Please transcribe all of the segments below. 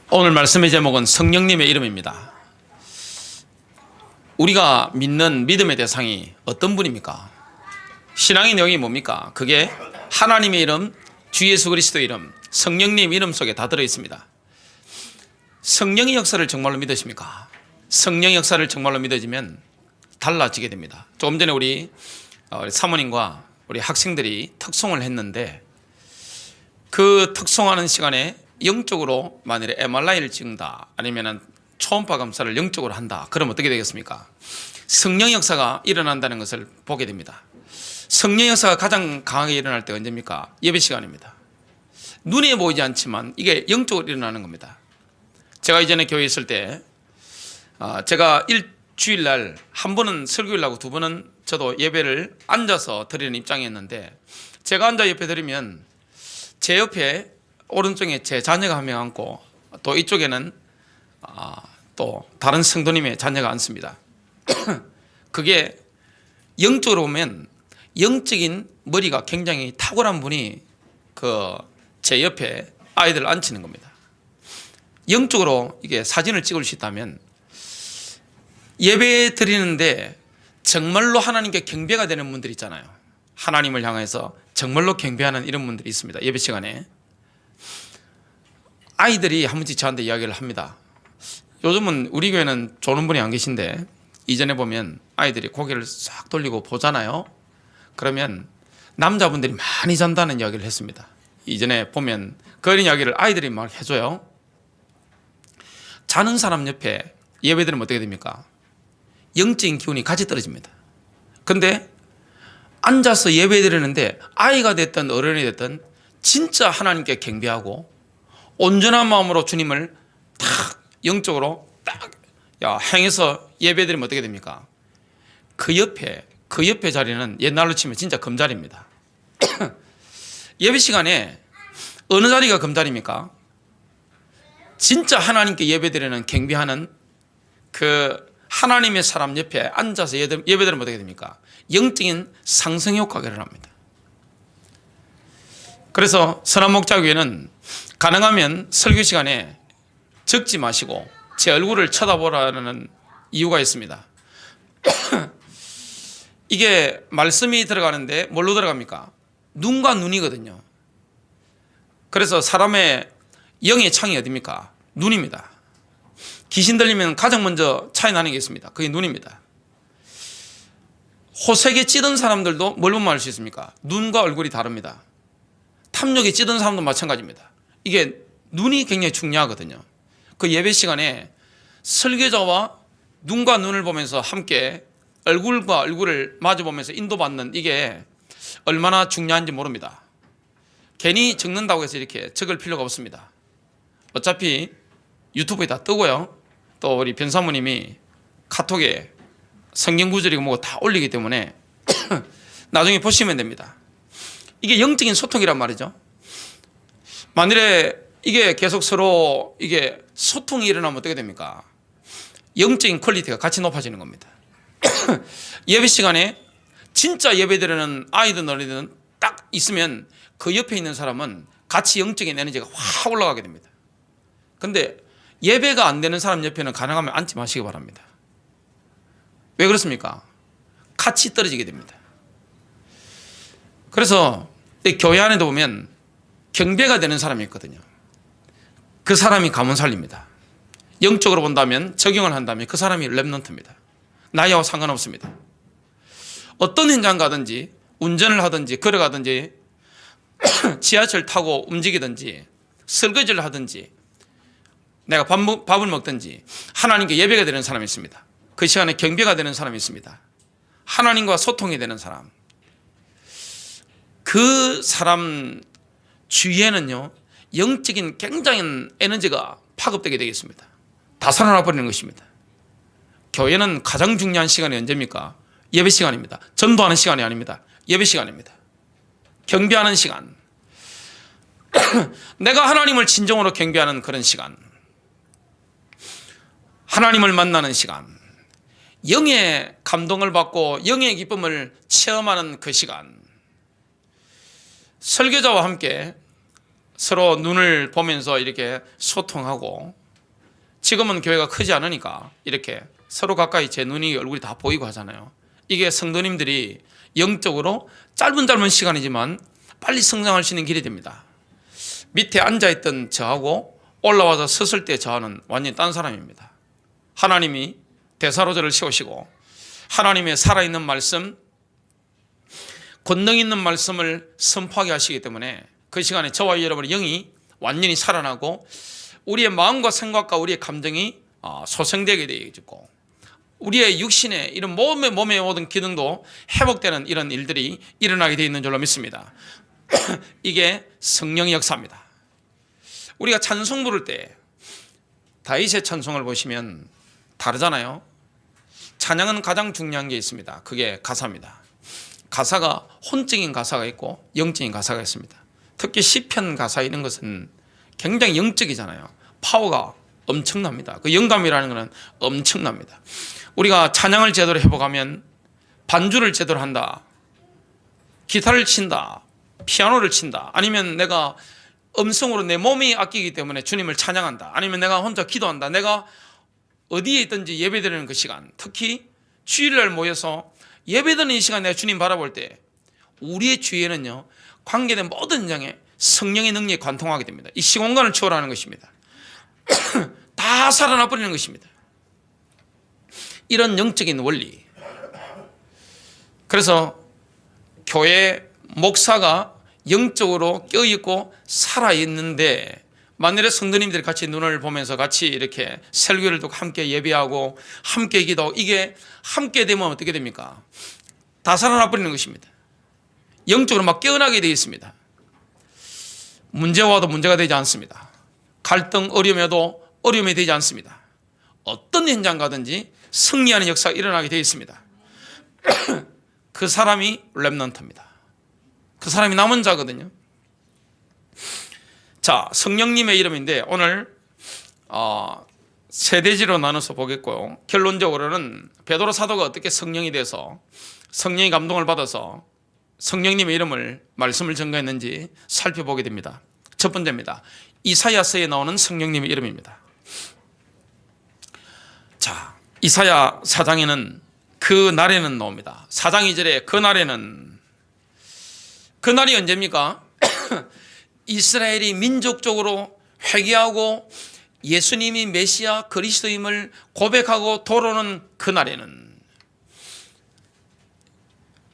오늘 말씀의 제목은 성령님의 이름입니다. 우리가 믿는 믿음의 대상이 어떤 분입니까? 신앙의 내용이 뭡니까? 그게 하나님의 이름, 주 예수 그리스도의 이름, 성령님 이름 속에 다 들어있습니다. 성령의 역사를 정말로 믿으십니까? 성령의 역사를 정말로 믿어지면 달라지게 됩니다. 조금 전에 우리 사모님과 우리 학생들이 특송을 했는데, 그 특송하는 시간에 영적으로 만일에 MRI를 찍는다, 아니면 초음파 검사를 영적으로 한다, 그럼 어떻게 되겠습니까? 성령 역사가 일어난다는 것을 보게 됩니다. 성령 역사가 가장 강하게 일어날 때가 언제입니까? 예배 시간입니다. 눈에 보이지 않지만 이게 영적으로 일어나는 겁니다. 제가 이전에 교회에 있을 때 제가 일주일날 한 번은 설교를 하고 두 번은 저도 예배를 앉아서 드리는 입장이었는데, 제가 앉아 예배 드리면 제 옆에 오른쪽에 제 자녀가 한 명 앉고, 또 이쪽에는 또 다른 성도님의 자녀가 앉습니다. 그게 영적으로 보면 영적인 머리가 굉장히 탁월한 분이 제 옆에 아이들을 앉히는 겁니다. 영적으로 이게 사진을 찍을 수 있다면, 예배 드리는데 정말로 하나님께 경배가 되는 분들 있잖아요. 하나님을 향해서 정말로 경배하는 이런 분들이 있습니다. 예배 시간에 아이들이 한 번씩 저한테 이야기를 합니다. 요즘은 우리 교회는 조는 분이 안 계신데, 이전에 보면 아이들이 고개를 싹 돌리고 보잖아요. 그러면 남자분들이 많이 잔다는 이야기를 했습니다. 이전에 보면 그런 이야기를 아이들이 막 해줘요. 자는 사람 옆에 예배드리면 어떻게 됩니까? 영적인 기운이 같이 떨어집니다. 근데 앉아서 예배드리는데 아이가 됐든 어른이 됐든 진짜 하나님께 경배하고 온전한 마음으로 주님을 딱 영적으로 딱 행해서 예배드리면 어떻게 됩니까? 그 옆에 자리는 옛날로 치면 진짜 금자리입니다. 예배 시간에 어느 자리가 금자리입니까? 진짜 하나님께 예배드리는 경배하는 그 하나님의 사람 옆에 앉아서 예배드리면 어떻게 됩니까? 영적인 상승 효과가 일어납니다. 그래서 선한목자교회는 가능하면 설교 시간에 적지 마시고 제 얼굴을 쳐다보라는 이유가 있습니다. 이게 말씀이 들어가는데 뭘로 들어갑니까? 눈과 눈이거든요. 그래서 사람의 영의 창이 어디입니까? 눈입니다. 귀신 들리면 가장 먼저 차이 나는 게 있습니다. 그게 눈입니다. 호색에 찌든 사람들도 뭘 보면 알 수 있습니까? 눈과 얼굴이 다릅니다. 탐욕에 찌든 사람도 마찬가지입니다. 이게 눈이 굉장히 중요하거든요. 그 예배 시간에 설교자와 눈과 눈을 보면서 함께 얼굴과 얼굴을 마주보면서 인도받는, 이게 얼마나 중요한지 모릅니다. 괜히 적는다고 해서 이렇게 적을 필요가 없습니다. 어차피 유튜브에 다 뜨고요. 또 우리 변사모님이 카톡에 성경 구절이고 뭐고 다 올리기 때문에 나중에 보시면 됩니다. 이게 영적인 소통이란 말이죠. 만일에 이게 계속 서로 이게 소통이 일어나면 어떻게 됩니까? 영적인 퀄리티가 같이 높아지는 겁니다. 예배 시간에 진짜 예배드리는 아이든 어린이든 딱 있으면 그 옆에 있는 사람은 같이 영적인 에너지가 확 올라가게 됩니다. 근데 예배가 안 되는 사람 옆에는 가능하면 앉지 마시기 바랍니다. 왜 그렇습니까? 같이 떨어지게 됩니다. 그래서 교회 안에도 보면 경배가 되는 사람이 있거든요. 그 사람이 가문 살립니다. 영적으로 본다면, 적용을 한다면 그 사람이 랩넌트입니다. 나이와 상관없습니다. 어떤 현장 가든지, 운전을 하든지, 걸어가든지, 지하철 타고 움직이든지, 설거지를 하든지, 내가 밥을 먹든지 하나님께 예배가 되는 사람이 있습니다. 그 시간에 경배가 되는 사람이 있습니다. 하나님과 소통이 되는 사람. 그 사람 주위에는요, 영적인 굉장한 에너지가 파급되게 되겠습니다. 다 살아나 버리는 것입니다. 교회는 가장 중요한 시간이 언제입니까? 예배 시간입니다. 전도하는 시간이 아닙니다. 예배 시간입니다. 경배하는 시간. 내가 하나님을 진정으로 경배하는 그런 시간. 하나님을 만나는 시간. 영의 감동을 받고 영의 기쁨을 체험하는 그 시간. 설교자와 함께 서로 눈을 보면서 이렇게 소통하고, 지금은 교회가 크지 않으니까 이렇게 서로 가까이 제 눈이 얼굴이 다 보이고 하잖아요. 이게 성도님들이 영적으로 짧은 시간이지만 빨리 성장할 수 있는 길이 됩니다. 밑에 앉아있던 저하고 올라와서 섰을 때 저하는 완전히 딴 사람입니다. 하나님이 대사로 저를 세우시고 하나님의 살아있는 말씀, 권능 있는 말씀을 선포하게 하시기 때문에 그 시간에 저와 여러분의 영이 완전히 살아나고 우리의 마음과 생각과 우리의 감정이 소생되게 되어지고 우리의 육신의 이런 몸의 모든 기능도 회복되는 이런 일들이 일어나게 되어 있는 줄로 믿습니다. 이게 성령의 역사입니다. 우리가 찬송 부를 때 다윗의 찬송을 보시면 다르잖아요. 찬양은 가장 중요한 게 있습니다. 그게 가사입니다. 가사가 혼적인 가사가 있고 영적인 가사가 있습니다. 특히 시편 가사 이런 것은 굉장히 영적이잖아요. 파워가 엄청납니다. 그 영감이라는 것은 엄청납니다. 우리가 찬양을 제대로 해보가면 반주를 제대로 한다, 기타를 친다, 피아노를 친다, 아니면 내가 음성으로 내 몸이 아끼기 때문에 주님을 찬양한다, 아니면 내가 혼자 기도한다, 내가 어디에 있든지 예배드리는 그 시간, 특히 주일날 모여서 예배드리는 이 시간 내가 주님 바라볼 때 우리의 주위에는요 관계된 모든 현장에 성령의 능력이 관통하게 됩니다. 이 시공간을 초월하는 것입니다. 다 살아나 버리는 것입니다. 이런 영적인 원리. 그래서 교회 목사가 영적으로 껴있고 살아있는데 만일에 성도님들이 같이 눈을 보면서 같이 이렇게 설교를 듣고 함께 예배하고 함께 기도하고 이게 함께 되면 어떻게 됩니까? 다 살아나 버리는 것입니다. 영적으로 막 깨어나게 되어 있습니다. 문제가 와도 문제가 되지 않습니다. 갈등, 어려움에도 어려움이 되지 않습니다. 어떤 현장 가든지 승리하는 역사가 일어나게 되어 있습니다. 그 사람이 렘넌트입니다. 그 사람이 남은 자거든요. 자, 성령님의 이름인데 오늘 세 대지로 나눠서 보겠고요. 결론적으로는 베드로 사도가 어떻게 성령이 돼서 성령의 감동을 받아서 성령님의 이름을 말씀을 전가했는지 살펴보게 됩니다. 첫 번째입니다. 이사야서에 나오는 성령님의 이름입니다. 자, 이사야 4장에는 그 날에는 나옵니다. 4장 2절에 그 날에는, 그 날이 언제입니까? 이스라엘이 민족적으로 회개하고 예수님이 메시아 그리스도임을 고백하고 돌아오는 그 날에는,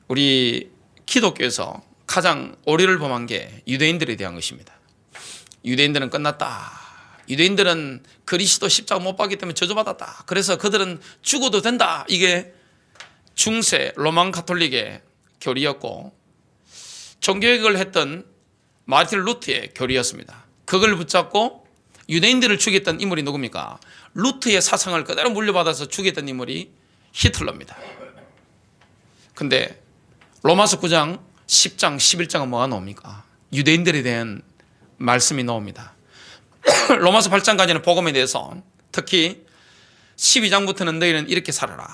우리 기독교에서 가장 오류를 범한 게 유대인들에 대한 것입니다. 유대인들은 끝났다. 유대인들은 그리스도 십자가 못 박기 때문에 저주받았다. 그래서 그들은 죽어도 된다. 이게 중세 로만 가톨릭의 교리였고 종교개혁을 했던 마르틴 루트의 교리였습니다. 그걸 붙잡고 유대인들을 죽였던 인물이 누굽니까? 루트의 사상을 그대로 물려받아서 죽였던 인물이 히틀러입니다. 근데 로마서 9장, 10장, 11장은 뭐가 나옵니까? 유대인들에 대한 말씀이 나옵니다. 로마서 8장까지는 복음에 대해서, 특히 12장부터는 너희는 이렇게 살아라.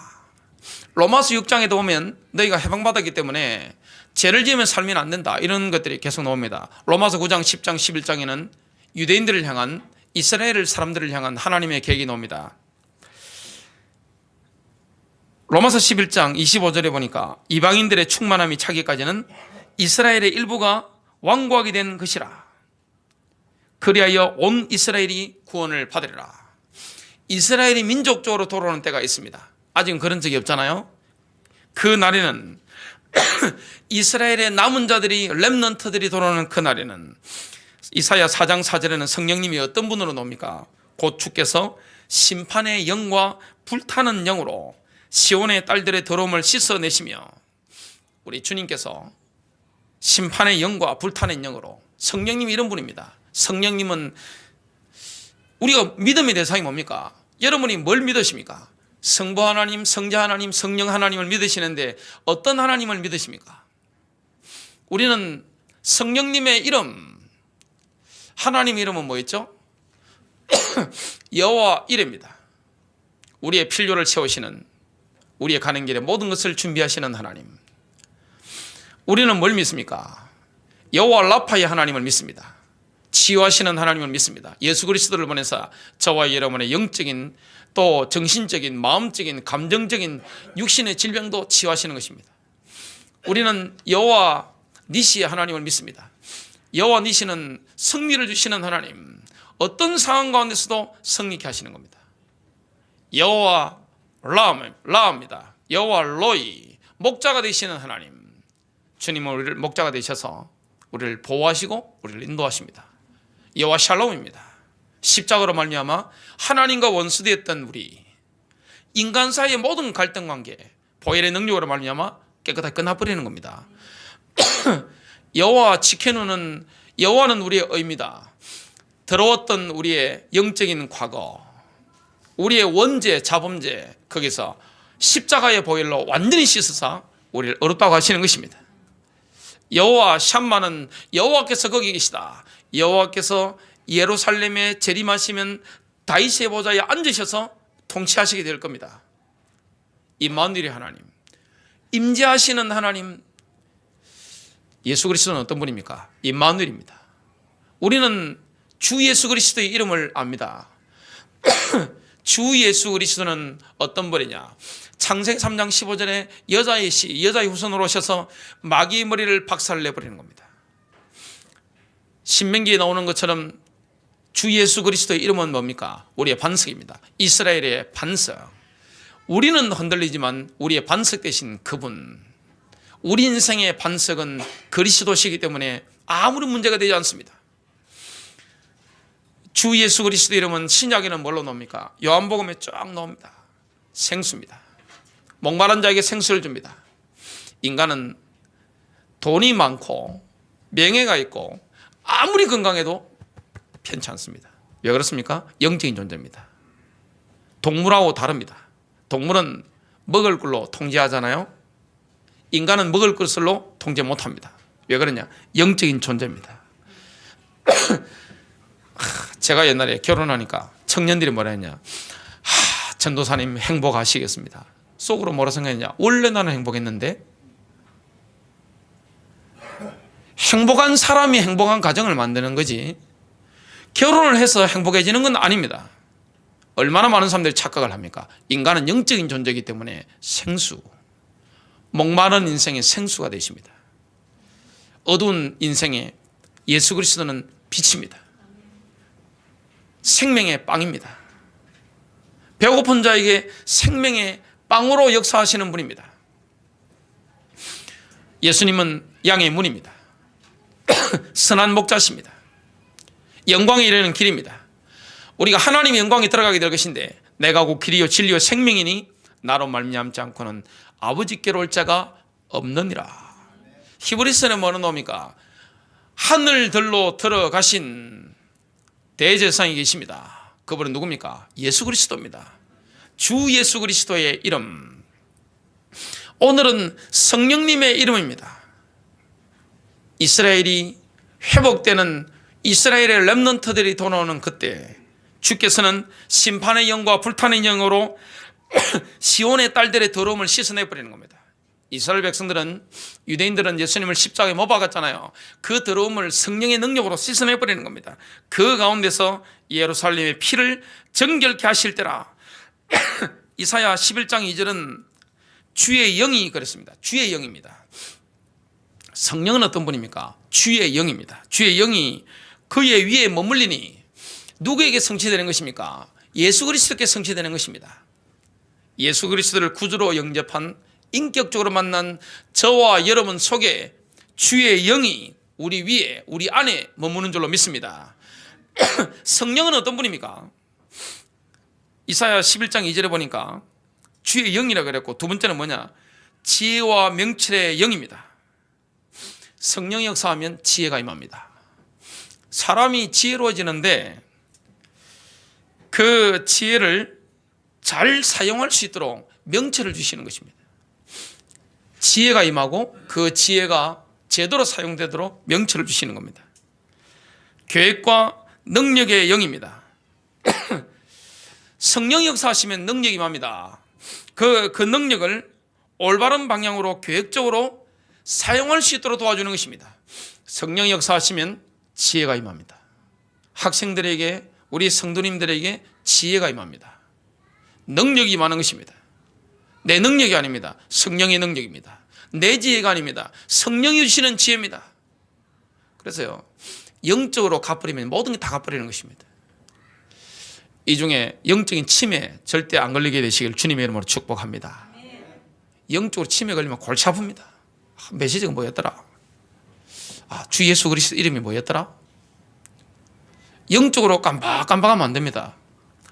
로마서 6장에도 보면 너희가 해방받았기 때문에 죄를 지으면 살면 안 된다, 이런 것들이 계속 나옵니다. 로마서 9장, 10장, 11장에는 유대인들을 향한, 이스라엘 사람들을 향한 하나님의 계획이 나옵니다. 로마서 11장 25절에 보니까 이방인들의 충만함이 차기까지는 이스라엘의 일부가 완고하게 된 것이라. 그리하여 온 이스라엘이 구원을 받으리라. 이스라엘이 민족적으로 돌아오는 때가 있습니다. 아직은 그런 적이 없잖아요. 그 날에는 이스라엘의 남은 자들이, 렘넌트들이 돌아오는 그 날에는, 이사야 4장 4절에는 성령님이 어떤 분으로 나옵니까? 곧 주께서 심판의 영과 불타는 영으로 시온의 딸들의 더러움을 씻어내시며, 우리 주님께서 심판의 영과 불타는 영으로, 성령님이 이런 분입니다. 성령님은 우리가 믿음의 대상이 뭡니까? 여러분이 뭘 믿으십니까? 성부 하나님, 성자 하나님, 성령 하나님을 믿으시는데 어떤 하나님을 믿으십니까? 우리는 성령님의 이름, 하나님 이름은 뭐였죠? 여호와 이레입니다. 우리의 필요를 채우시는, 우리의 가는 길에 모든 것을 준비하시는 하나님. 우리는 뭘 믿습니까? 여호와 라파의 하나님을 믿습니다. 치유하시는 하나님을 믿습니다. 예수 그리스도를 보내서 저와 여러분의 영적인 또 정신적인 마음적인 감정적인 육신의 질병도 치유하시는 것입니다. 우리는 여호와 니시의 하나님을 믿습니다. 여호와 니시는 승리를 주시는 하나님, 어떤 상황 가운데서도 승리케 하시는 겁니다. 여호와 라입니다. 여호와 로이, 목자가 되시는 하나님, 주님은 우리를 목자가 되셔서 우리를 보호하시고 우리를 인도하십니다. 여호와 샬롬입니다. 십자가로 말미암아 하나님과 원수되었던 우리 인간 사이의 모든 갈등 관계, 보혈의 능력으로 말미암아 깨끗하게 끝나버리는 겁니다. 여호와 치케누는, 여호와는 우리의 의입니다. 더러웠던 우리의 영적인 과거, 우리의 원죄, 자범죄, 거기서 십자가의 보혈로 완전히 씻어서 우리를 어렵다고 하시는 것입니다. 여호와 샴마는 여호와께서 거기 계시다. 여호와께서 예루살렘에 재림하시면 다윗의 보좌에 앉으셔서 통치하시게 될 겁니다. 임마누엘의 하나님, 임재하시는 하나님, 예수 그리스도는 어떤 분입니까? 임마누엘입니다. 우리는 주 예수 그리스도의 이름을 압니다. 주 예수 그리스도는 어떤 분이냐? 창세기 3장 15절에 여자의 후손으로 오셔서 마귀의 머리를 박살내버리는 겁니다. 신명기에 나오는 것처럼 주 예수 그리스도의 이름은 뭡니까? 우리의 반석입니다. 이스라엘의 반석. 우리는 흔들리지만 우리의 반석 되신 그분, 우리 인생의 반석은 그리스도시기 때문에 아무런 문제가 되지 않습니다. 주 예수 그리스도 이름은 신약에는 뭘로 나옵니까? 요한복음에 쫙 나옵니다. 생수입니다. 목마른 자에게 생수를 줍니다. 인간은 돈이 많고 명예가 있고 아무리 건강해도 편치 않습니다. 왜 그렇습니까? 영적인 존재입니다. 동물하고 다릅니다. 동물은 먹을 걸로 통제하잖아요. 인간은 먹을 것으로 통제 못합니다. 왜 그러냐? 영적인 존재입니다. 제가 옛날에 결혼하니까 청년들이 뭐라 했냐? 전도사님 행복하시겠습니다. 속으로 뭐라 생각했냐? 원래 나는 행복했는데. 행복한 사람이 행복한 가정을 만드는 거지, 결혼을 해서 행복해지는 건 아닙니다. 얼마나 많은 사람들이 착각을 합니까? 인간은 영적인 존재이기 때문에 생수, 목마른 인생의 생수가 되십니다. 어두운 인생에 예수 그리스도는 빛입니다. 생명의 빵입니다. 배고픈 자에게 생명의 빵으로 역사하시는 분입니다. 예수님은 양의 문입니다. 선한 목자십니다. 영광에 이르는 길입니다. 우리가 하나님의 영광에 들어가게 될 것인데, 내가 곧 길이요 진리요 생명이니 나로 말미암지 않고는 아버지께로 올 자가 없느니라. 히브리서는 뭐는 뭡니까? 하늘들로 들어가신 대제사장이 계십니다. 그분은 누굽니까? 예수 그리스도입니다. 주 예수 그리스도의 이름. 오늘은 성령님의 이름입니다. 이스라엘이 회복되는, 이스라엘의 렘넌트들이 돌아오는 그때 주께서는 심판의 영과 불타는 영으로 시온의 딸들의 더러움을 씻어내버리는 겁니다. 이스라엘 백성들은, 유대인들은 예수님을 십자가에 못 박았잖아요. 그 더러움을 성령의 능력으로 씻어내버리는 겁니다. 그 가운데서 예루살렘의 피를 정결케 하실 때라. 이사야 11장 2절은 주의 영이 그랬습니다. 주의 영입니다. 성령은 어떤 분입니까? 주의 영입니다. 주의 영이 그의 위에 머물리니 누구에게 성취되는 것입니까? 예수 그리스도께 성취되는 것입니다. 예수 그리스도를 구주로 영접한, 인격적으로 만난 저와 여러분 속에 주의 영이 우리 위에, 우리 안에 머무는 줄로 믿습니다. 성령은 어떤 분입니까? 이사야 11장 2절에 보니까 주의 영이라고 그랬고, 두 번째는 뭐냐? 지혜와 명철의 영입니다. 성령이 역사하면 지혜가 임합니다. 사람이 지혜로워지는데 그 지혜를 잘 사용할 수 있도록 명철을 주시는 것입니다. 지혜가 임하고 그 지혜가 제대로 사용되도록 명철을 주시는 겁니다. 계획과 능력의 영입니다. 성령 역사하시면 능력이 임합니다. 그 능력을 올바른 방향으로 계획적으로 사용할 수 있도록 도와주는 것입니다. 성령 역사하시면 지혜가 임합니다. 학생들에게, 우리 성도님들에게 지혜가 임합니다. 능력이 임하는 것입니다. 내 능력이 아닙니다. 성령의 능력입니다. 내 지혜가 아닙니다. 성령이 주시는 지혜입니다. 그래서요, 영적으로 갚으려면 모든 게 다 갚으려는 것입니다. 이 중에 영적인 치매 절대 안 걸리게 되시길 주님의 이름으로 축복합니다. 영적으로 치매 걸리면 골치 아픕니다. 메시지가 뭐였더라? 주 예수 그리스도 이름이 뭐였더라? 영적으로 깜빡하면 안 됩니다.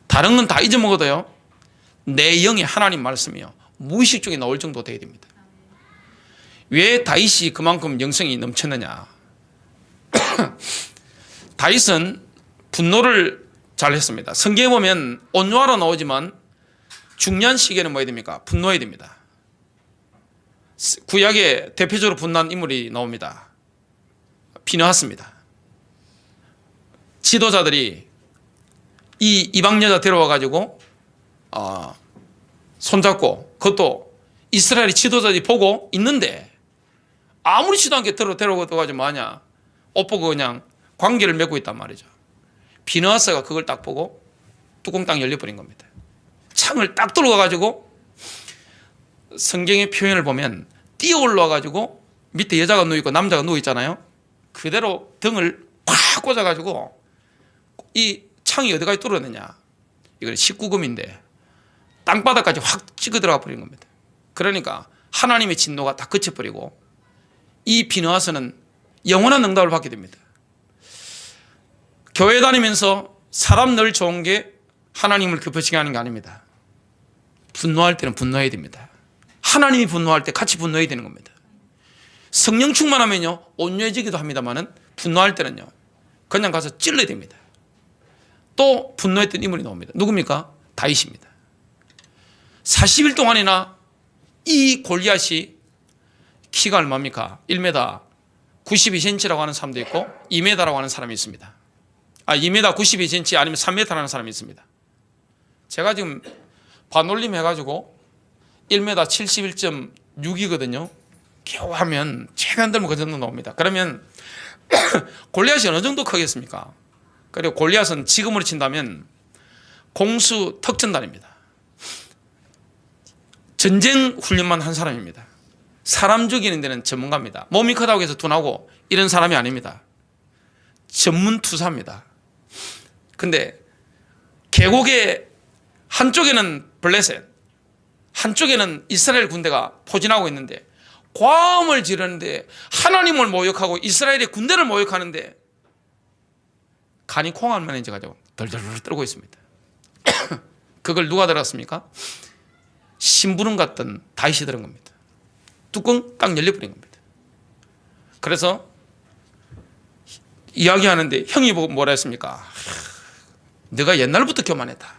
다른 건 다 잊어먹어도요, 내 영의 하나님 말씀이요, 무의식 중에 나올 정도 되어야 됩니다. 왜 다윗이 그만큼 영성이 넘쳤느냐? 다윗은 분노를 잘 했습니다. 성경에 보면 온유하라 나오지만 중요한 시기에는 뭐 해야 됩니까? 분노해야 됩니다. 구약에 대표적으로 분노한 인물이 나옵니다. 비느하스입니다. 지도자들이 이 이방 여자 데려와 가지고 손잡고, 그것도 이스라엘의 지도자들이 보고 있는데 아무렇지도 않게 데려가지고 뭐하냐, 옷 보고 그냥 관계를 맺고 있단 말이죠. 비느하스가 그걸 딱 보고 뚜껑 딱 열려버린 겁니다. 창을 딱 들어가가지고 성경의 표현을 보면 뛰어 올라와가지고 밑에 여자가 누워있고 남자가 누워있잖아요. 그대로 등을 팍 꽂아가지고, 이 창이 어디까지 뚫었느냐, 이건 19금인데 땅바닥까지 확 찍어 들어가 버린 겁니다. 그러니까 하나님의 진노가 다 그쳐버리고 이 비느하스는 영원한 응답을 받게 됩니다. 교회 다니면서 사람 늘 좋은 게 하나님을 급해지게 하는 게 아닙니다. 분노할 때는 분노해야 됩니다. 하나님이 분노할 때 같이 분노해야 되는 겁니다. 성령 충만하면요, 온유해지기도 합니다만은 분노할 때는요, 그냥 가서 찔러야 됩니다. 또 분노했던 인물이 나옵니다. 누굽니까? 다윗입니다. 40일 동안이나 이 골리앗이 키가 얼마입니까? 1m 92cm라고 하는 사람도 있고 2m라고 하는 사람이 있습니다. 2m 92cm 아니면 3m라는 사람이 있습니다. 제가 지금 반올림 해가지고 1m 71.6이거든요. 겨우 하면 최대한 들면 그 정도 나옵니다. 그러면 골리앗이 어느 정도 크겠습니까? 그리고 골리앗은 지금으로 친다면 공수 특전단입니다. 전쟁 훈련만 한 사람입니다. 사람 죽이는 데는 전문가입니다. 몸이 크다고 해서 둔하고 이런 사람이 아닙니다. 전문 투사입니다. 근데 계곡의 한쪽에는 블레셋, 한쪽에는 이스라엘 군대가 포진하고 있는데 과음을 지르는데 하나님을 모욕하고 이스라엘의 군대를 모욕하는데 간이 콩알만 이제 가지고 덜덜 떨고 있습니다. 그걸 누가 들었습니까? 심부름 같던 다윗이 들은 겁니다. 뚜껑 딱 열려버린 겁니다. 그래서 이야기하는데 형이 보고 뭐라 했습니까? 네가 옛날부터 교만했다.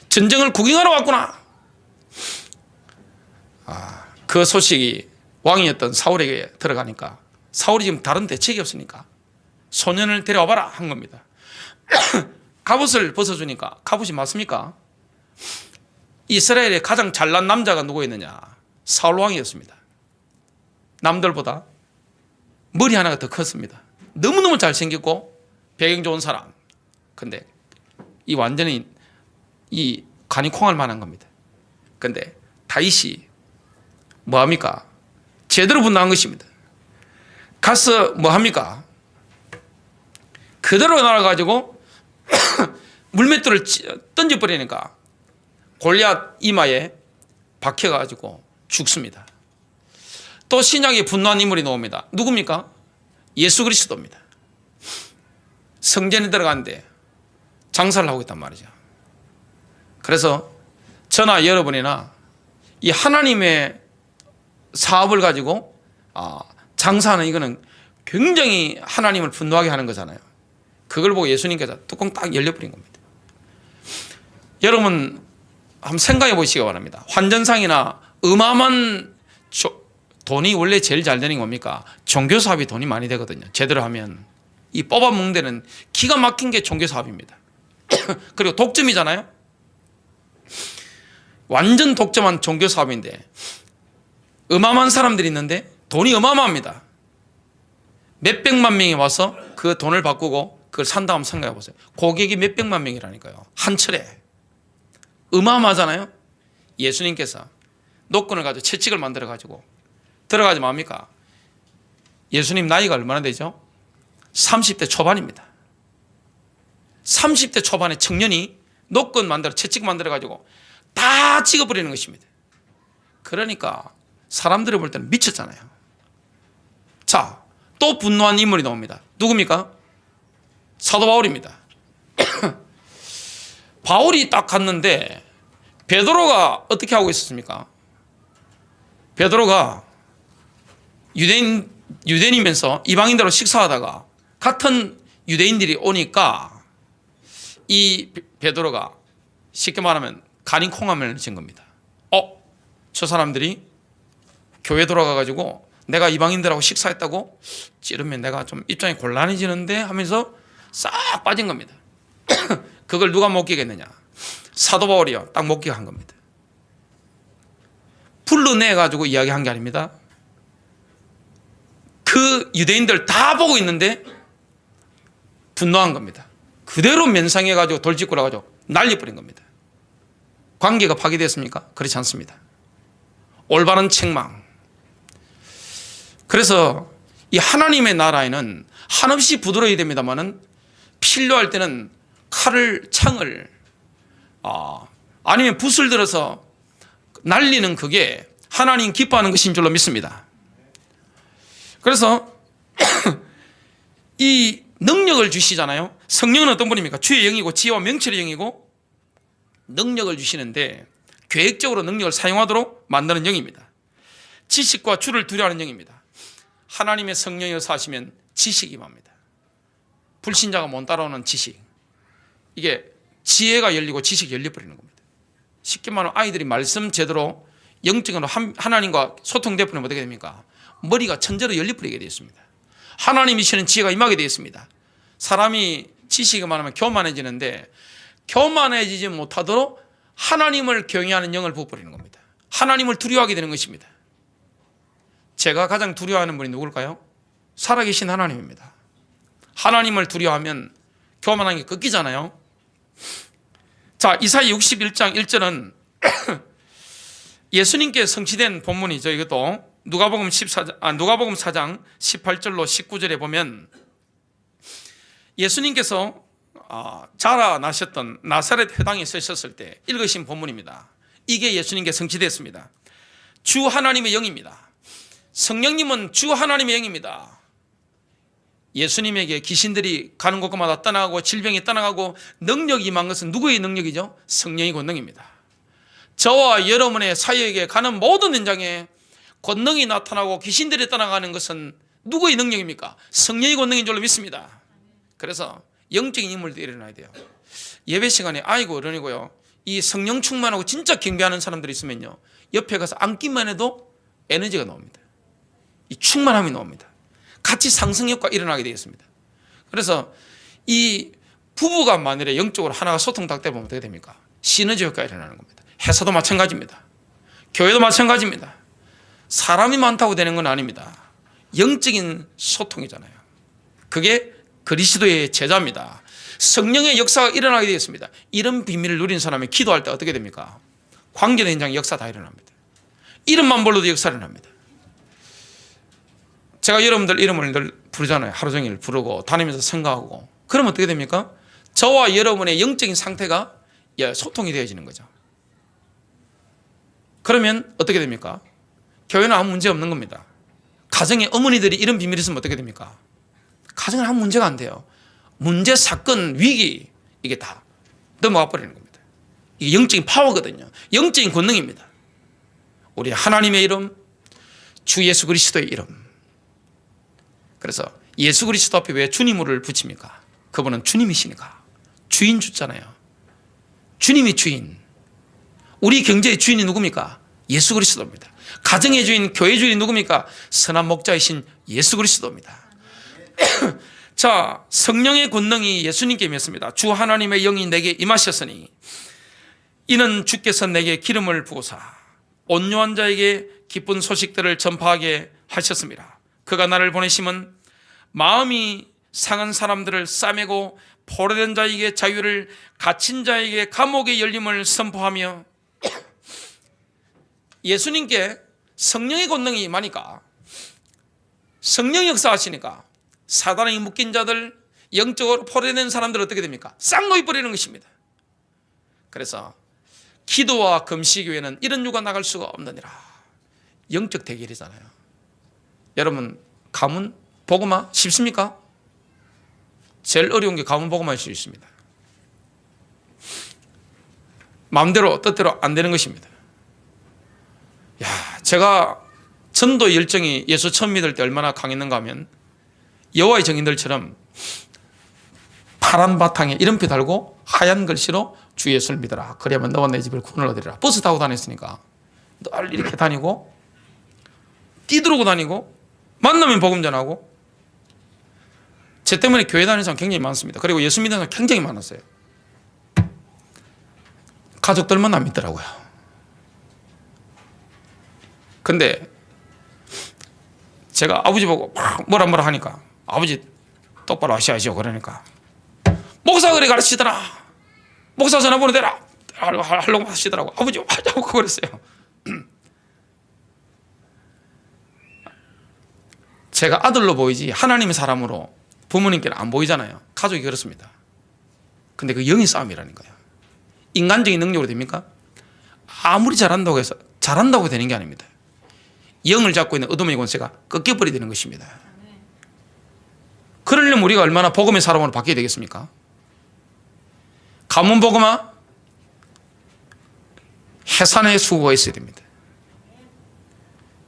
전쟁을 구경하러 왔구나. 그 소식이 왕이었던 사울에게 들어가니까 사울이 지금 다른 대책이 없으니까 소년을 데려와봐라 한 겁니다. 갑옷을 벗어주니까, 갑옷이 맞습니까? 이스라엘의 가장 잘난 남자가 누구 있느냐? 사울 왕이었습니다. 남들보다 머리 하나가 더 컸습니다. 너무너무 잘생겼고 배경 좋은 사람. 근데 이 완전히 이 간이 콩할 만한 겁니다. 근데 다윗이 뭐합니까? 제대로 분노한 것입니다. 가서 뭐합니까? 그대로 날아가지고 물맷돌을 던져버리니까 골리앗 이마에 박혀가지고 죽습니다. 또 신약에 분노한 인물이 나옵니다. 누굽니까? 예수 그리스도입니다. 성전에 들어갔는데 장사를 하고 있단 말이죠. 그래서 저나 여러분이나 이 하나님의 사업을 가지고 장사하는 이거는 굉장히 하나님을 분노하게 하는 거잖아요. 그걸 보고 예수님께서 뚜껑 딱 열려버린 겁니다. 여러분 한번 생각해 보시기 바랍니다. 환전상이나 어마어마한 돈이 원래 제일 잘 되는 게 뭡니까? 종교사업이 돈이 많이 되거든요. 제대로 하면. 이 뽑아먹는 데는 기가 막힌 게 종교사업입니다. 그리고 독점이잖아요. 완전 독점한 종교사업인데 어마어마한 사람들이 있는데 돈이 어마어마합니다. 몇백만 명이 와서 그 돈을 바꾸고 그걸 산다 하면 생각해 보세요. 고객이 몇백만 명이라니까요. 한 철에. 어마어마하잖아요. 예수님께서 노건을 가지고 채찍을 만들어 가지고 들어가지 맙니까? 예수님 나이가 얼마나 되죠? 30대 초반입니다. 30대 초반에 청년이 노건 만들어 채찍 만들어 가지고 다 찍어버리는 것입니다. 그러니까 사람들이 볼 때는 미쳤잖아요. 자, 또 분노한 인물이 나옵니다. 누굽니까? 사도 바울입니다. 바울이 딱 갔는데 베드로가 어떻게 하고 있었습니까? 베드로가 유대인이면서 이방인들로 식사하다가 같은 유대인들이 오니까 이 베드로가 쉽게 말하면 간이 콩하면을 진 겁니다. 저 사람들이 교회 돌아가가지고 내가 이방인들하고 식사했다고 찌르면 내가 좀 입장이 곤란해지는데 하면서 싹 빠진 겁니다. 그걸 누가 목격했느냐? 사도 바울이요. 딱 목격한 겁니다. 불러내가지고 이야기한 게 아닙니다. 그 유대인들 다 보고 있는데 분노한 겁니다. 그대로 면상해가지고 돌직구 나가지고 날려버린 겁니다. 관계가 파괴됐습니까? 그렇지 않습니다. 올바른 책망. 그래서 이 하나님의 나라에는 한없이 부드러워야 됩니다만은 필요할 때는 칼을, 창을, 아니면 붓을 들어서 날리는 그게 하나님 기뻐하는 것인 줄로 믿습니다. 그래서 이 능력을 주시잖아요. 성령은 어떤 분입니까? 주의 영이고 지혜와 명철의 영이고 능력을 주시는데 계획적으로 능력을 사용하도록 만드는 영입니다. 지식과 주를 두려워하는 영입니다. 하나님의 성령이 사시면 지식이 임합니다. 불신자가 못 따라오는 지식. 이게 지혜가 열리고 지식이 열려버리는 겁니다. 쉽게 말하면 아이들이 말씀 제대로 영적으로 하나님과 소통되어 버리면 어떻게 됩니까? 머리가 천재로 열려버리게 되어 있습니다. 하나님이 주시는 지혜가 임하게 되어 있습니다. 사람이 지식이 많으면 교만해지는데 교만해지지 못하도록 하나님을 경외하는 영을 부어버리는 겁니다. 하나님을 두려워하게 되는 것입니다. 제가 가장 두려워하는 분이 누굴까요? 살아계신 하나님입니다. 하나님을 두려워하면 교만한 게 꺾이잖아요. 자, 이사야 61장 1절은 예수님께 성취된 본문이죠. 이것도 누가복음 4장 18절로 19절에 보면 예수님께서 자라나셨던 나사렛 회당에 서셨을 때 읽으신 본문입니다. 이게 예수님께 성취됐습니다. 주 하나님의 영입니다. 성령님은 주 하나님의 영입니다. 예수님에게 귀신들이 가는 곳마다 떠나가고 질병이 떠나가고 능력이 임한 것은 누구의 능력이죠? 성령의 권능입니다. 저와 여러분의 사역에 가는 모든 현장에 권능이 나타나고 귀신들이 떠나가는 것은 누구의 능력입니까? 성령의 권능인 줄로 믿습니다. 그래서 영적인 인물들이 일어나야 돼요. 예배 시간에 아이고 어른이고요, 이 성령 충만하고 진짜 경배하는 사람들이 있으면요, 옆에 가서 앉기만 해도 에너지가 나옵니다. 이 충만함이 나옵니다. 같이 상승효과 일어나게 되겠습니다. 그래서 이 부부가 만일에 영적으로 하나가 소통되다 보면 어떻게 됩니까? 시너지 효과가 일어나는 겁니다. 회사도 마찬가지입니다. 교회도 마찬가지입니다. 사람이 많다고 되는 건 아닙니다. 영적인 소통이잖아요. 그게 그리스도의 제자입니다. 성령의 역사가 일어나게 되겠습니다. 이런 비밀을 누린 사람이 기도할 때 어떻게 됩니까? 관계된 현장에 역사 다 일어납니다. 이름만 불러도 역사 일어납니다. 제가 여러분들 이름을 늘 부르잖아요. 하루 종일 부르고 다니면서 생각하고. 그러면 어떻게 됩니까? 저와 여러분의 영적인 상태가 소통이 되어지는 거죠. 그러면 어떻게 됩니까? 교회는 아무 문제 없는 겁니다. 가정에 어머니들이 이런 비밀이 있으면 어떻게 됩니까? 가정은 아무 문제가 안 돼요. 문제, 사건, 위기, 이게 다 넘어가 버리는 겁니다. 이게 영적인 파워거든요. 영적인 권능입니다. 우리 하나님의 이름, 주 예수 그리스도의 이름. 그래서 예수 그리스도 앞에 왜 주님을 붙입니까? 그분은 주님이시니까. 주인 주잖아요. 주님이 주인. 우리 경제의 주인이 누굽니까? 예수 그리스도입니다. 가정의 주인, 교회 주인이 누굽니까? 선한 목자이신 예수 그리스도입니다. 자, 성령의 권능이 예수님께 임했습니다. 주 하나님의 영이 내게 임하셨으니 이는 주께서 내게 기름을 부으사 온유한 자에게 기쁜 소식들을 전파하게 하셨습니다. 그가 나를 보내심은 마음이 상한 사람들을 싸매고 포로된 자에게 자유를, 갇힌 자에게 감옥의 열림을 선포하며 예수님께 성령의 권능이 임하니까, 성령이 역사하시니까 사단에 묶인 자들, 영적으로 포로된 사람들 어떻게 됩니까? 싹 놓여버리는 것입니다. 그래서 기도와 금식 외에는 이런 유가 나갈 수가 없느니라. 영적 대결이잖아요. 여러분, 가문 복음화 쉽습니까? 제일 어려운 게 가문 복음화일 수 있습니다. 마음대로 뜻대로 안 되는 것입니다. 제가 전도 열정이 예수 처음 믿을 때 얼마나 강했는가 하면, 여호와의 증인들처럼 파란 바탕에 이름표 달고 하얀 글씨로 주 예수를 믿어라, 그래야만 너와 내 집을 구원을 얻으리라. 버스 타고 다녔으니까 늘 이렇게 다니고 뛰들고 다니고 만나면 복음 전하고, 제 때문에 교회 다니는 사람 굉장히 많습니다. 그리고 예수 믿는 사람 굉장히 많았어요. 가족들만 안 믿더라고요. 근데 제가 아버지 보고 뭐라 하니까, 아버지 똑바로 하셔야죠. 그러니까 목사 그래 가르치더라, 목사 전화번호 대라 하려고 하시더라고. 아버지 하자고 그랬어요. 제가 아들로 보이지 하나님의 사람으로 부모님께는 안 보이잖아요. 가족이 그렇습니다. 근데 그 영의 싸움이라는 거예요. 인간적인 능력으로 됩니까? 아무리 잘한다고 해서 잘한다고 되는 게 아닙니다. 영을 잡고 있는 어둠의 권세가 꺾여버리게 되는 것입니다. 그러려면 우리가 얼마나 복음의 사람으로 바뀌어야 되겠습니까? 가문 복음화, 해산의 수고가 있어야 됩니다.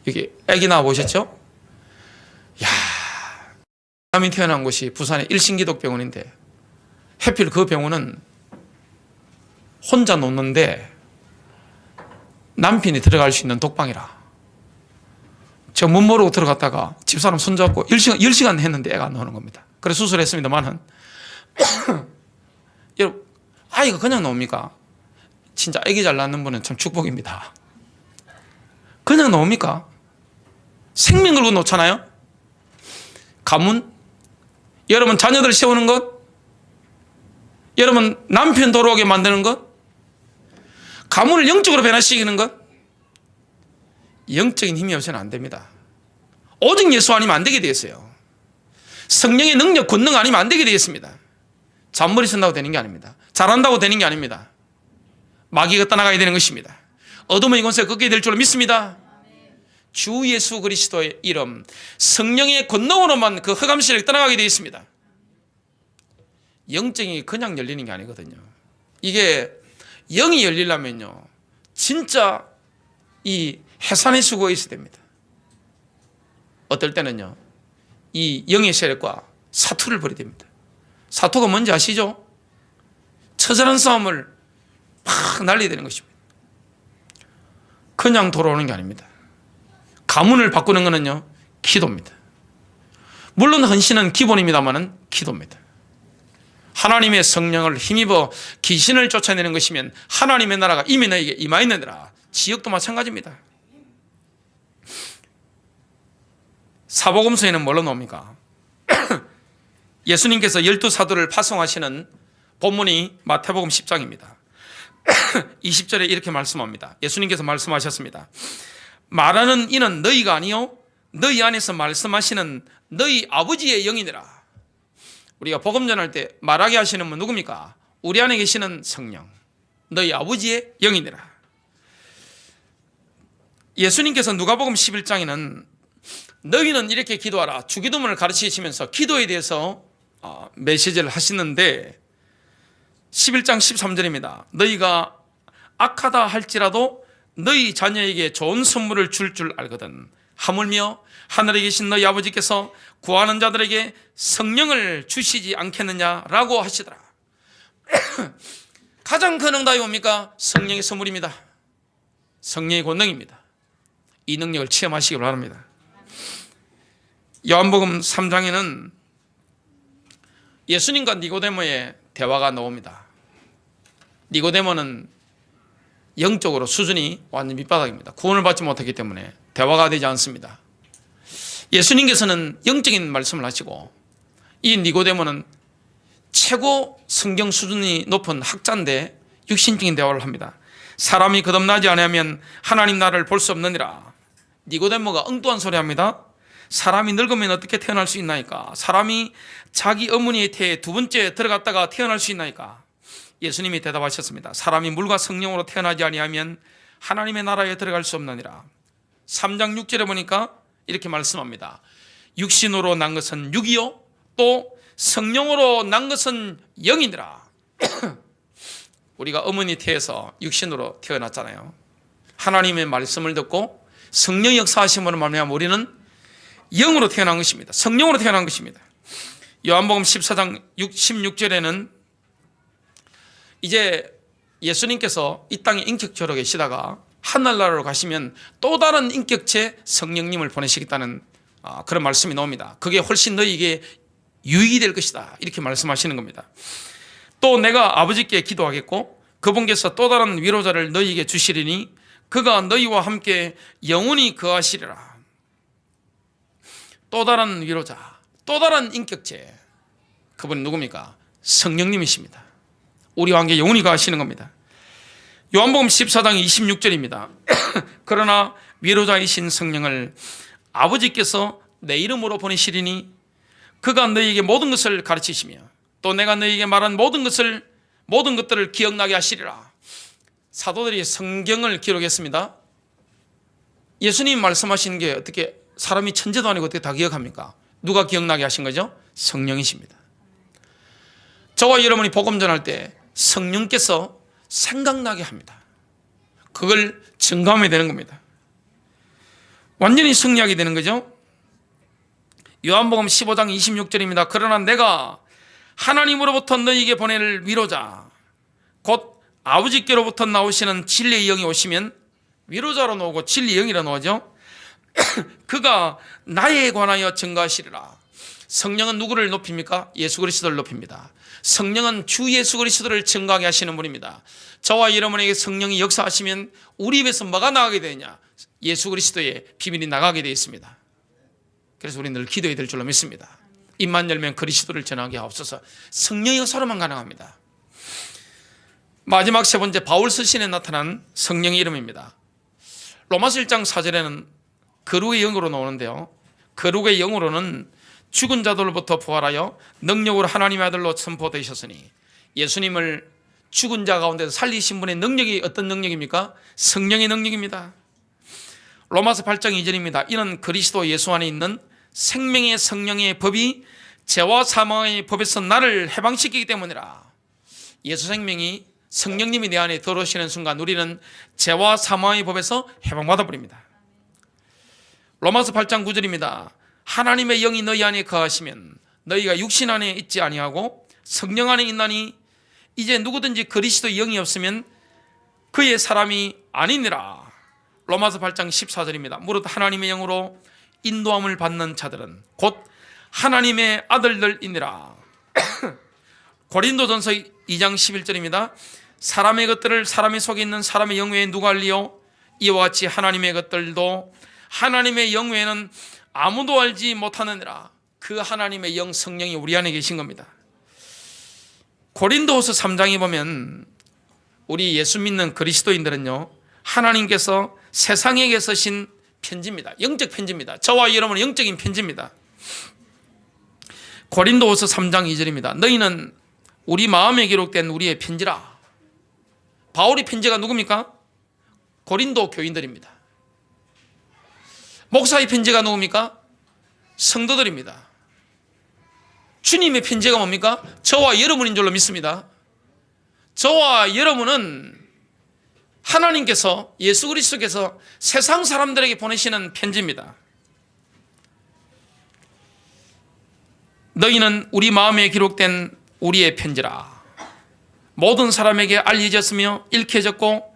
여기 애기 나와 보셨죠? 사람이 태어난 곳이 부산의 일신기독병원인데, 해필 그 병원은 혼자 놓는데 남편이 들어갈 수 있는 독방이라, 저 못 모르고 들어갔다가 집사람 손잡고 10시간 했는데 애가 안 나오는 겁니다. 그래서 수술했습니다만은 여러분, 아이가 그냥 나옵니까? 진짜 아기 잘 낳는 분은 참 축복입니다. 그냥 나옵니까? 생명 걸고 놓잖아요. 가문, 여러분 자녀들 세우는 것, 여러분 남편 돌아오게 만드는 것, 가문을 영적으로 변화시키는 것, 영적인 힘이 없이는 안 됩니다. 오직 예수 아니면 안 되게 되었어요. 성령의 능력, 권능 아니면 안 되게 되었습니다. 잔머리 쓴다고 되는 게 아닙니다. 잘한다고 되는 게 아닙니다. 마귀가 떠나가야 되는 것입니다. 어둠의 권세가 꺾게 될 줄로 믿습니다. 주 예수 그리스도의 이름, 성령의 권능으로만 그 흑암 세력이 떠나가게 되어 있습니다. 영적이 그냥 열리는 게 아니거든요. 이게 영이 열리려면요, 진짜 이 해산의 수고가 있어야 됩니다. 어떨 때는요, 이 영의 세력과 사투를 벌여야 됩니다. 사투가 뭔지 아시죠? 처절한 싸움을 팍 날려야 되는 것입니다. 그냥 돌아오는 게 아닙니다. 가문을 바꾸는 것은요, 기도입니다. 물론 헌신은 기본입니다만은 기도입니다. 하나님의 성령을 힘입어 귀신을 쫓아내는 것이면 하나님의 나라가 이미 너에게 임하였느니라. 지역도 마찬가지입니다. 사복음서에는 뭘로 나옵니까? 예수님께서 12사도를 파송하시는 본문이 마태복음 10장입니다. 20절에 이렇게 말씀합니다. 예수님께서 말씀하셨습니다. 말하는 이는 너희가 아니요 너희 안에서 말씀하시는 너희 아버지의 영이니라. 우리가 복음 전할 때 말하게 하시는 분 누굽니까? 우리 안에 계시는 성령, 너희 아버지의 영이니라. 예수님께서 누가복음 11장에는 너희는 이렇게 기도하라, 주기도문을 가르치시면서 기도에 대해서 메시지를 하시는데 11장 13절입니다. 너희가 악하다 할지라도 너희 자녀에게 좋은 선물을 줄 알거든. 하물며 하늘에 계신 너희 아버지께서 구하는 자들에게 성령을 주시지 않겠느냐라고 하시더라. 가장 큰 응답이 뭡니까? 성령의 선물입니다. 성령의 권능입니다. 이 능력을 체험하시기 바랍니다. 요한복음 3장에는 예수님과 니고데모의 대화가 나옵니다. 니고데모는 영적으로 수준이 완전 밑바닥입니다. 구원을 받지 못했기 때문에 대화가 되지 않습니다. 예수님께서는 영적인 말씀을 하시고 이 니고데모는 최고 성경 수준이 높은 학자인데 육신적인 대화를 합니다. 사람이 거듭나지 않으면 하나님 나라를 볼 수 없느니라. 니고데모가 엉뚱한 소리 합니다. 사람이 늙으면 어떻게 태어날 수 있나이까? 사람이 자기 어머니의 태에 두 번째 들어갔다가 태어날 수 있나이까? 예수님이 대답하셨습니다. 사람이 물과 성령으로 태어나지 아니하면 하나님의 나라에 들어갈 수 없느니라. 3장 6절에 보니까 이렇게 말씀합니다. 육신으로 난 것은 육이요 또 성령으로 난 것은 영이니라. 우리가 어머니 태에서 육신으로 태어났잖아요. 하나님의 말씀을 듣고 성령 역사하심으로 말미암아 우리는 영으로 태어난 것입니다. 성령으로 태어난 것입니다. 요한복음 14장 16절에는 이제 예수님께서 이 땅에 인격체로 계시다가 하늘나라로 가시면 또 다른 인격체 성령님을 보내시겠다는 그런 말씀이 나옵니다. 그게 훨씬 너희에게 유익이 될 것이다, 이렇게 말씀하시는 겁니다. 또 내가 아버지께 기도하겠고 그분께서 또 다른 위로자를 너희에게 주시리니 그가 너희와 함께 영원히 거하시리라. 또 다른 위로자, 또 다른 인격체, 그분이 누굽니까? 성령님이십니다. 우리와 함께 영원히 거하시는 겁니다. 요한복음 14장 26절입니다. 그러나 위로자이신 성령을 아버지께서 내 이름으로 보내시리니 그가 너희에게 모든 것을 가르치시며 또 내가 너희에게 말한 모든 것들을 기억나게 하시리라. 사도들이 성경을 기록했습니다. 예수님 말씀하시는 게 어떻게 사람이 천재도 아니고 어떻게 다 기억합니까? 누가 기억나게 하신 거죠? 성령이십니다. 저와 여러분이 복음 전할 때 성령께서 생각나게 합니다. 그걸 증감해야 되는 겁니다. 완전히 승리하게 되는 거죠. 요한복음 15장 26절입니다. 그러나 내가 하나님으로부터 너희에게 보낼 위로자 곧 아버지께로부터 나오시는 진리의 영이 오시면, 위로자로 나오고 진리의 영이라 나오죠. 그가 나에 관하여 증거하시리라. 성령은 누구를 높입니까? 예수 그리스도를 높입니다. 성령은 주 예수 그리스도를 증거하게 하시는 분입니다. 저와 여러분에게 성령이 역사하시면 우리 입에서 뭐가 나가게 되냐? 예수 그리스도의 비밀이 나가게 되어 있습니다. 그래서 우리는 늘 기도해야 될 줄로 믿습니다. 입만 열면 그리스도를 전하게 하옵소서. 성령의 역사로만 가능합니다. 마지막 세 번째, 바울 서신에 나타난 성령의 이름입니다. 로마서 1장 4절에는 거룩의 영으로 나오는데요, 거룩의 영으로는 죽은 자들로부터 부활하여 능력으로 하나님의 아들로 선포되셨으니, 예수님을 죽은 자 가운데서 살리신 분의 능력이 어떤 능력입니까? 성령의 능력입니다. 로마서 8장 2절입니다. 이는 그리스도 예수 안에 있는 생명의 성령의 법이 죄와 사망의 법에서 나를 해방시키기 때문이라. 예수 생명이 성령님이 내 안에 들어오시는 순간 우리는 죄와 사망의 법에서 해방받아 버립니다. 로마서 8장 9절입니다. 하나님의 영이 너희 안에 거하시면 너희가 육신 안에 있지 아니하고 성령 안에 있나니 이제 누구든지 그리스도의 영이 없으면 그의 사람이 아니니라. 로마서 8장 14절입니다. 무릇 하나님의 영으로 인도함을 받는 자들은 곧 하나님의 아들들이니라. 고린도전서 2장 11절입니다. 사람의 것들을 사람의 속에 있는 사람의 영 외에 누가 알리요? 이와 같이 하나님의 것들도 하나님의 영 외에는 아무도 알지 못하느니라. 그 하나님의 영 성령이 우리 안에 계신 겁니다. 고린도후서 3장에 보면 우리 예수 믿는 그리스도인들은요, 하나님께서 세상에게 쓰신 편지입니다. 영적 편지입니다. 저와 여러분은 영적인 편지입니다. 고린도후서 3장 2절입니다. 너희는 우리 마음에 기록된 우리의 편지라. 바울의 편지가 누굽니까? 고린도 교인들입니다. 목사의 편지가 누굽니까? 성도들입니다. 주님의 편지가 뭡니까? 저와 여러분인 줄로 믿습니다. 저와 여러분은 하나님께서, 예수 그리스도께서 세상 사람들에게 보내시는 편지입니다. 너희는 우리 마음에 기록된 우리의 편지라. 모든 사람에게 알려졌으며 읽혀졌고,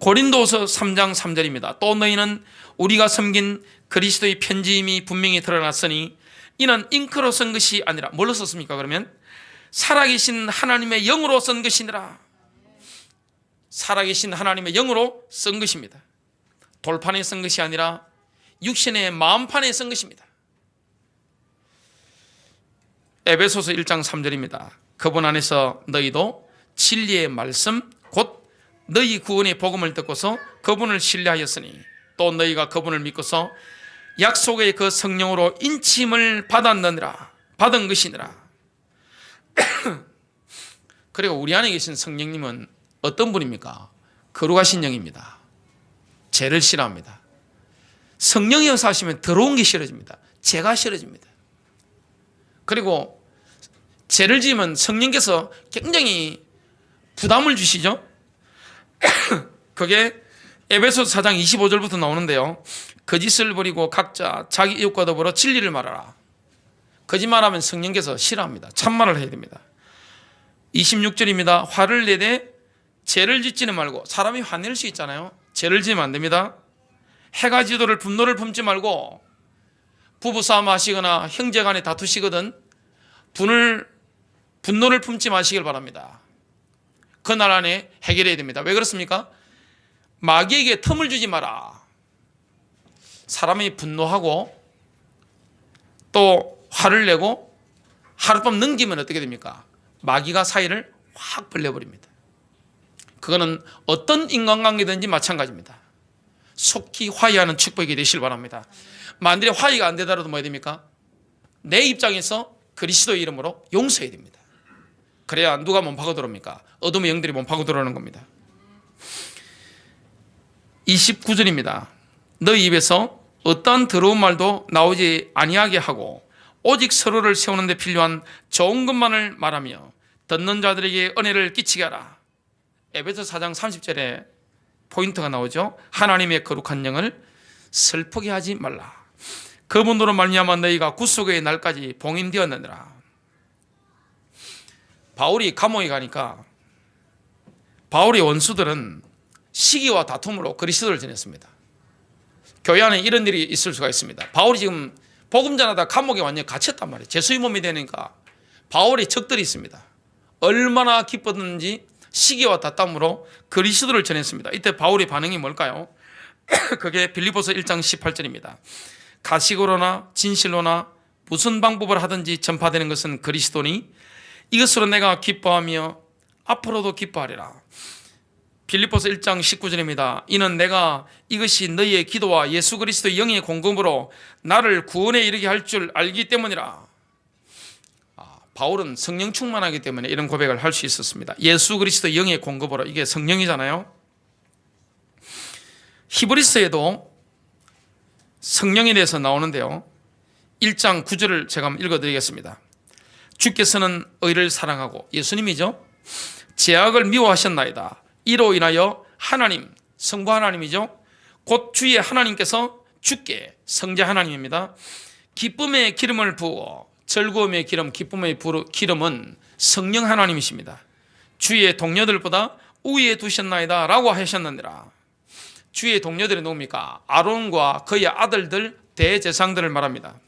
고린도서 3장 3절입니다. 또 너희는 우리가 섬긴 그리스도의 편지임이 분명히 드러났으니 이는 잉크로 쓴 것이 아니라 뭘로 썼습니까? 그러면 살아계신 하나님의 영으로 쓴 것이니라. 살아계신 하나님의 영으로 쓴 것입니다. 돌판에 쓴 것이 아니라 육신의 마음판에 쓴 것입니다. 에베소서 1장 3절입니다. 그분 안에서 너희도 진리의 말씀 곧 너희 구원의 복음을 듣고서 그분을 신뢰하였으니 또 너희가 그분을 믿고서 약속의 그 성령으로 인침을 받은 것이니라. 그리고 우리 안에 계신 성령님은 어떤 분입니까? 거룩하신 영입니다. 죄를 싫어합니다. 성령이 역사하시면 더러운 게 싫어집니다. 죄가 싫어집니다. 그리고 죄를 지으면 성령께서 굉장히 부담을 주시죠. 그게 에베소서 4장 25절부터 나오는데요. 거짓을 버리고 각자 자기 이웃과 더불어 진리를 말하라. 거짓말하면 성령께서 싫어합니다. 참말을 해야 됩니다. 26절입니다. 화를 내되 죄를 짓지는 말고. 사람이 화낼 수 있잖아요. 죄를 지으면 안 됩니다. 해가 지도를 분노를 품지 말고. 부부싸움 하시거나 형제간에 다투시거든 분노를 품지 마시길 바랍니다. 그날 안에 해결해야 됩니다. 왜 그렇습니까? 마귀에게 틈을 주지 마라. 사람이 분노하고 또 화를 내고 하룻밤 넘기면 어떻게 됩니까? 마귀가 사이를 확 벌려버립니다. 그거는 어떤 인간관계든지 마찬가지입니다. 속히 화해하는 축복이 되시길 바랍니다. 만일에 화해가 안 되더라도 뭐 해야 됩니까? 내 입장에서 그리스도의 이름으로 용서해야 됩니다. 그래야 누가 몸 파고 들어옵니까? 어둠의 영들이 몸 파고 들어오는 겁니다. 29절입니다. 너희 입에서 어떠한 더러운 말도 나오지 아니하게 하고 오직 서로를 세우는 데 필요한 좋은 것만을 말하며 듣는 자들에게 은혜를 끼치게 하라. 에베소서 4장 30절에 포인트가 나오죠. 하나님의 거룩한 영을 슬프게 하지 말라. 그분으로 말미암아 너희가 구속의 날까지 봉인되었느니라. 바울이 감옥에 가니까 바울의 원수들은 시기와 다툼으로 그리스도를 전했습니다. 교회 안에 이런 일이 있을 수가 있습니다. 바울이 지금 복음 전하다 감옥에 완전히 갇혔단 말이에요. 죄수의 몸이 되니까 바울의 적들이 있습니다. 얼마나 기뻤는지 시기와 다툼으로 그리스도를 전했습니다. 이때 바울의 반응이 뭘까요? 그게 빌립보서 1장 18절입니다. 가식으로나 진실로나 무슨 방법을 하든지 전파되는 것은 그리스도니 이것으로 내가 기뻐하며 앞으로도 기뻐하리라. 빌립보서 1장 19절입니다. 이는 내가 이것이 너희의 기도와 예수 그리스도의 영의 공급으로 나를 구원에 이르게 할 줄 알기 때문이라. 바울은 성령 충만하기 때문에 이런 고백을 할 수 있었습니다. 예수 그리스도의 영의 공급으로. 이게 성령이잖아요. 히브리서에도 성령에 대해서 나오는데요. 1장 9절을 제가 한번 읽어드리겠습니다. 주께서는 의를 사랑하고, 예수님이죠, 죄악을 미워하셨나이다. 이로 인하여 하나님, 성부 하나님이죠, 곧 주의 하나님께서 주께, 성자 하나님입니다, 기쁨의 기름을 부어. 즐거움의 기름, 기쁨의 기름은 성령 하나님이십니다. 주의 동료들보다 우위에 두셨나이다 라고 하셨느니라. 주의 동료들이 누굽니까? 아론과 그의 아들들 대제사장들을 말합니다.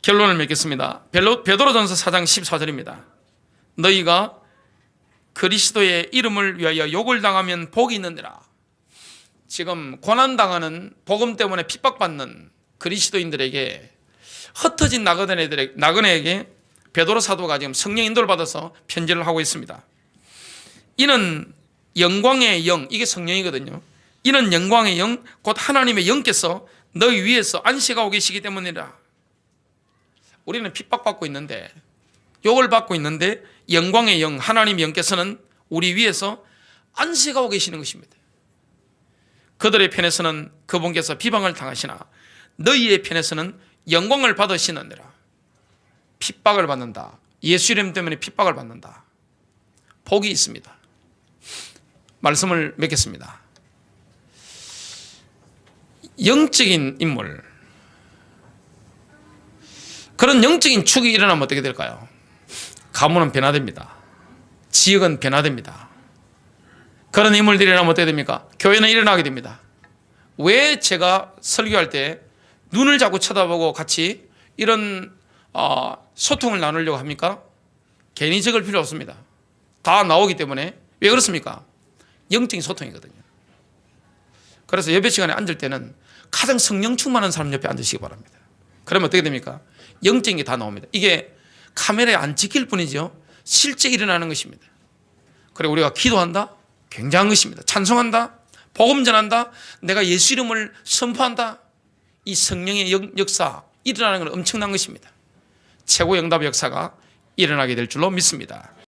결론을 맺겠습니다. 베드로전서 4장 14절입니다. 너희가 그리스도의 이름을 위하여 욕을 당하면 복이 있느니라. 지금 고난당하는, 복음 때문에 핍박받는 그리스도인들에게, 흩어진 나그네에게 베드로 사도가 지금 성령 인도를 받아서 편지를 하고 있습니다. 이는 영광의 영, 이게 성령이거든요. 이는 영광의 영, 곧 하나님의 영께서 너희 위에서 안식하고 계시기 때문이라. 우리는 핍박받고 있는데, 욕을 받고 있는데 영광의 영, 하나님의 영께서는 우리 위에서 안식하고 계시는 것입니다. 그들의 편에서는 그분께서 비방을 당하시나 너희의 편에서는 영광을 받으시느니라. 핍박을 받는다. 예수 이름 때문에 핍박을 받는다. 복이 있습니다. 말씀을 맺겠습니다. 영적인 인물, 그런 영적인 축이 일어나면 어떻게 될까요? 가문은 변화됩니다. 지역은 변화됩니다. 그런 인물들이 일어나면 어떻게 됩니까? 교회는 일어나게 됩니다. 왜 제가 설교할 때 눈을 자꾸 쳐다보고 같이 이런 소통을 나누려고 합니까? 괜히 적을 필요 없습니다. 다 나오기 때문에. 왜 그렇습니까? 영적인 소통이거든요. 그래서 예배 시간에 앉을 때는 가장 성령 충만한 사람 옆에 앉으시기 바랍니다. 그러면 어떻게 됩니까? 영적인 게 다 나옵니다. 이게 카메라에 안 찍힐 뿐이죠. 실제 일어나는 것입니다. 그리고 우리가 기도한다? 굉장한 것입니다. 찬송한다? 복음 전한다? 내가 예수 이름을 선포한다? 이 성령의 역사 일어나는 건 엄청난 것입니다. 최고 응답의 역사가 일어나게 될 줄로 믿습니다.